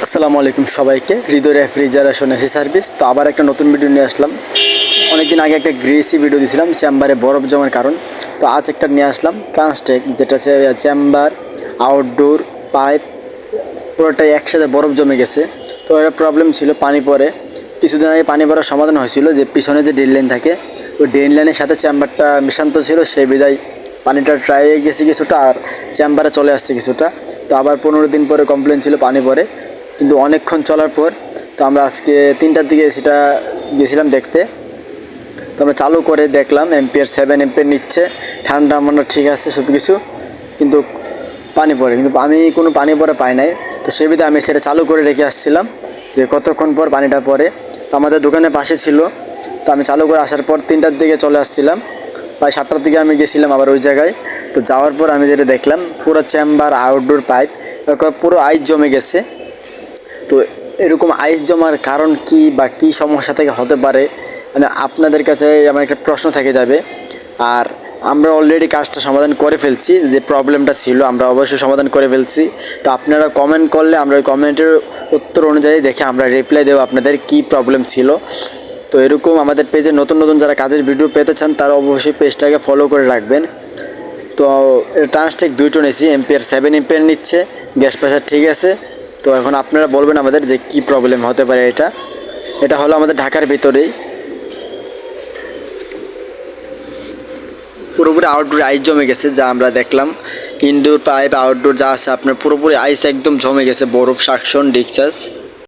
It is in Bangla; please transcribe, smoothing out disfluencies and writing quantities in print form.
আসসালামু আলাইকুম সবাইকে। হৃদয় রেফ্রিজারেশন এসি সার্ভিস। তো আবার একটা নতুন ভিডিও নিয়ে আসলাম। অনেকদিন আগে একটা গ্রেসি ভিডিও দিয়েছিলাম চেম্বারে বরফ জমার কারণ। তো আজ একটা নিয়ে আসলাম ট্রান্সটেক, যেটা হচ্ছে চেম্বার আউটডোর পাইপ পুরোটাই একসাথে বরফ জমে গেছে। তো একটা প্রবলেম ছিল, পানি পড়ে। কিছুদিন আগে পানি পড়ার সমাধান হয়েছিল, যে পিছনে যে ড্রেন লাইন থাকে ওই ড্রেন লাইনের সাথে চেম্বারটা মিশান্ত ছিল, সেই বিদায় পানিটা ট্রাই গেছে কিছুটা আর চেম্বারে চলে আসছে কিছুটা। তো আবার 15 দিন পরে কমপ্লেন ছিল পানি পড়ে, কিন্তু অনেকক্ষণ চলার পর তো আমরা আজকে 3টার দিকে সেটা গেছিলাম দেখতে। তো আমরা চালু করে দেখলাম এম্পিয়ার 7 এম্পিয়ার নিচ্ছে, ঠান্ডা মান্ডা ঠিক আছে সব কিছু, কিন্তু পানি পড়ে, কিন্তু আমি কোনো পানি পড়ে পাই নাই। তো সে বিধে আমি সেটা চালু করে রেখে আসছিলাম যে কতক্ষণ পর পানিটা পড়ে। তো আমাদের দোকানের পাশে ছিল, তো আমি চালু করে আসার পর 3টার দিকে চলে আসছিলাম, প্রায় 7টার দিকে আমি গেছিলাম আবার ওই জায়গায়। তো যাওয়ার পর আমি যেটা দেখলাম পুরো চেম্বার আউটডোর পাইপ পুরো আইস জমে গেছে। তো এরকম আইস জমার কারণ কি বা কী সমস্যা থেকে হতে পারে, মানে আপনাদের কাছে আমার একটা প্রশ্ন থেকে যাবে। আর আমরা অলরেডি কাজটা সমাধান করে ফেলছি, যে প্রবলেমটা ছিল আমরা অবশ্যই সমাধান করে ফেলছি। তো আপনারা কমেন্ট করলে আমরা ওই কমেন্টের উত্তর অনুযায়ী দেখে আমরা রিপ্লাই দেবো আপনাদের কী প্রবলেম ছিল। তো এরকম আমাদের পেজে নতুন নতুন যারা কাজের ভিডিও পেতে চান তারা অবশ্যই পেজটাকে ফলো করে রাখবেন। তো Transtec 2 ton AC ampere 7 ampere নিচ্ছে, গ্যাস প্রেশার ঠিক আছে। তো এখন আপনারা বলবেন আমাদের যে কি প্রবলেম হতে পারে। এটা হলো আমাদের ঢাকার ভিতরেই পুরোপুরি আউটডোর আইস জমে গেছে, যা আমরা দেখলাম। ইনডোর পাইপ আউটডোর যা আছে আপনার পুরোপুরি আইস একদম জমে গেছে, বরফ সাকশন ডিসচার্জ।